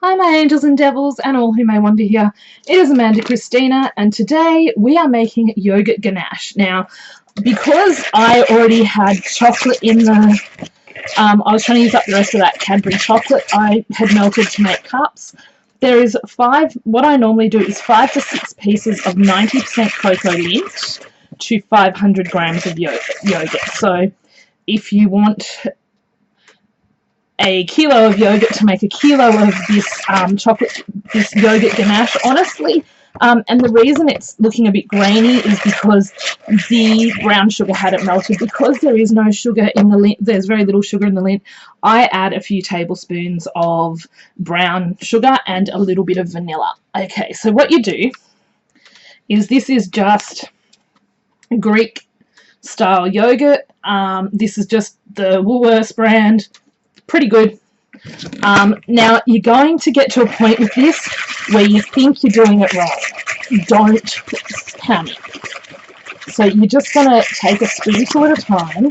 Hi my angels and devils and all who may wander here. It is Amanda Christina and today we are making Yoghurt Ganache. Now, because I already had chocolate in the, I was trying to use up the rest of that Cadbury chocolate I had melted to make cups. There is what I normally do is 5 to 6 pieces of 90% cocoa Lindt to 500 grams of yogurt. So if you want a kilo of yogurt to make a kilo of this this yogurt ganache, honestly. And the reason it's looking a bit grainy is because the brown sugar hadn't melted. Because there is no sugar in the Lindt, there's very little sugar in the Lindt, I add a few tablespoons of brown sugar and a little bit of vanilla. Okay, so what you do is, this is just Greek style yogurt. This is just the Woolworths brand. Pretty good. Now you're going to get to a point with this where you think you're doing it wrong. Don't panic. So you're just going to take a spoonful at a time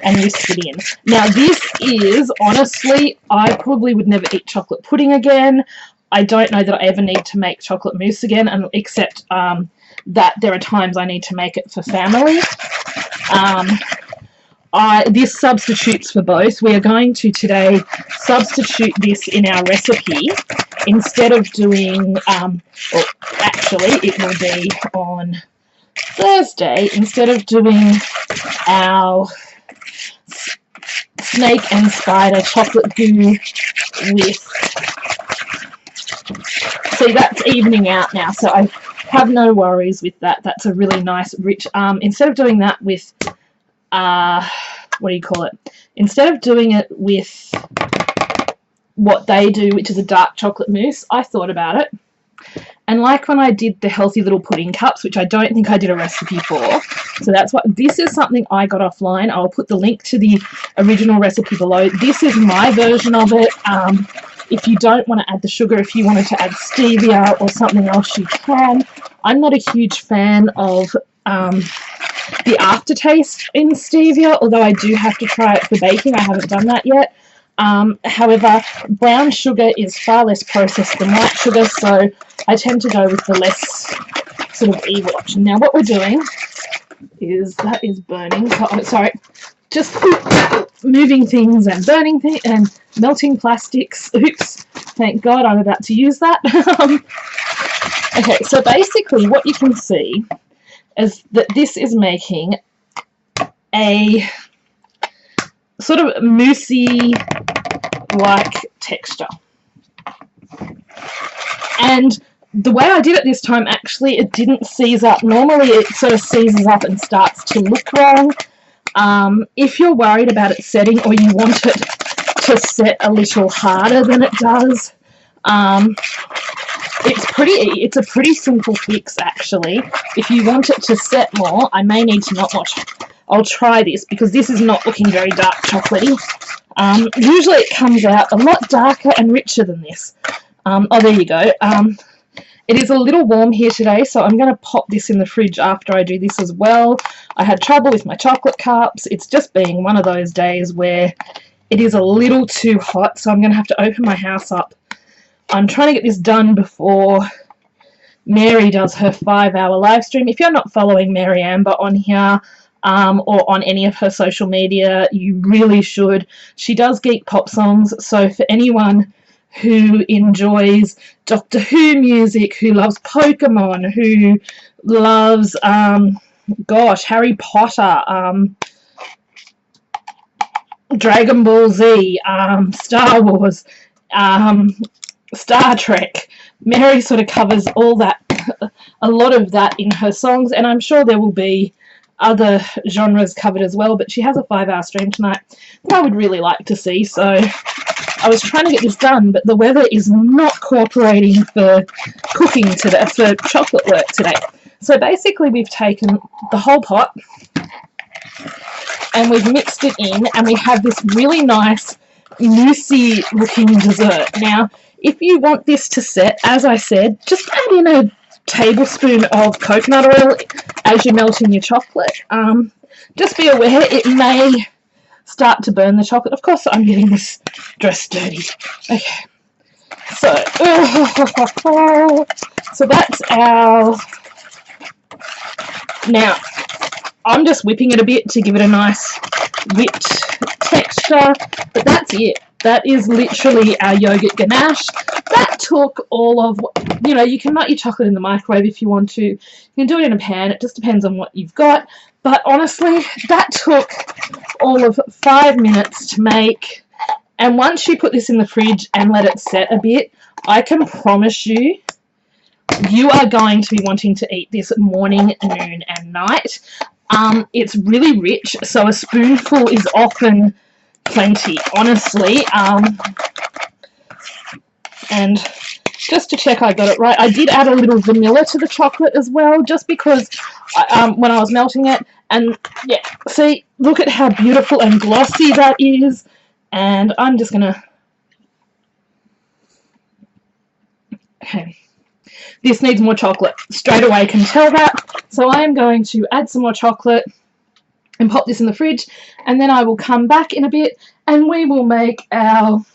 and whisk it in. Now this is, honestly, I probably would never eat chocolate pudding again. I don't know that I ever need to make chocolate mousse again, except that there are times I need to make it for family. This substitutes for both. We are going to today substitute this in our recipe. Instead of doing, well, actually it will be on Thursday, instead of doing our snake and spider chocolate goo with, see, that's evening out now, so I have no worries with that. That's a really nice rich, instead of doing that with what do you call it? Instead of doing it with what they do, which is a dark chocolate mousse, I thought about it. And like when I did the healthy little pudding cups, which I don't think I did a recipe for, so that's what, this is something I got offline. I'll put the link to the original recipe below. This is my version of it. If you don't want to add the sugar, if you wanted to add stevia or something else, you can. I'm not a huge fan of the aftertaste in stevia, although I do have to try it for baking. I haven't done that yet. However, brown sugar is far less processed than white sugar, so I tend to go with the less sort of evil option. Now what we're doing is, that is burning, sorry, just moving things and burning things and melting plastics. Oops, thank God I'm about to use that. Okay, so basically what you can see is that this is making a sort of moussey like texture. And the way I did it this time, actually, it didn't seize up. Normally it sort of seizes up and starts to look wrong. If you're worried about it setting, or you want it to set a little harder than it does, it's a pretty simple fix, actually. If you want it to set more, I may need to not watch. I'll try this because this is not looking very dark chocolatey. Usually it comes out a lot darker and richer than this. Oh, there you go. It is a little warm here today, so I'm going to pop this in the fridge after I do this as well. I had trouble with my chocolate cups. It's just being one of those days where it is a little too hot, so I'm going to have to open my house up. I'm trying to get this done before Mary does her 5-hour live stream. If you're not following Mary Amber on here or on any of her social media, you really should. She does geek pop songs, so for anyone who enjoys Doctor Who music, who loves Pokemon, who loves, gosh, Harry Potter, Dragon Ball Z, Star Wars, Star Trek, Mary sort of covers all that, a lot of that in her songs, and I'm sure there will be other genres covered as well, but she has a 5-hour stream tonight that I would really like to see, so I was trying to get this done, but the weather is not cooperating for cooking today, for chocolate work today. So basically we've taken the whole pot and we've mixed it in, and we have this really nice moussey looking dessert. Now, if you want this to set, as I said, just add in a tablespoon of coconut oil as you're melting your chocolate. Just be aware it may start to burn the chocolate. Of course, I'm getting this dress dirty. Okay. So, so that's our... Now, I'm just whipping it a bit to give it a nice whipped texture, but that's it. That is literally our yogurt ganache. That took all of, you know, you can melt your chocolate in the microwave if you want to. You can do it in a pan. It just depends on what you've got. But honestly, that took all of 5 minutes to make. And once you put this in the fridge and let it set a bit, I can promise you, you are going to be wanting to eat this morning, noon, and night. It's really rich, so a spoonful is often plenty, honestly. And just to check I got it right, I did add a little vanilla to the chocolate as well, just because when I was melting it. And yeah, see, look at how beautiful and glossy that is. And I'm just gonna... Okay. This needs more chocolate. Straight away can tell that. So I am going to add some more chocolate and pop this in the fridge, and then I will come back in a bit and we will make our...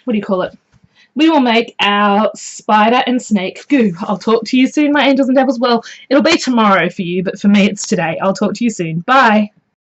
What do you call it? We will make our spider and snake goo. I'll talk to you soon, my angels and devils. Well, it'll be tomorrow for you, but for me it's today. I'll talk to you soon. Bye.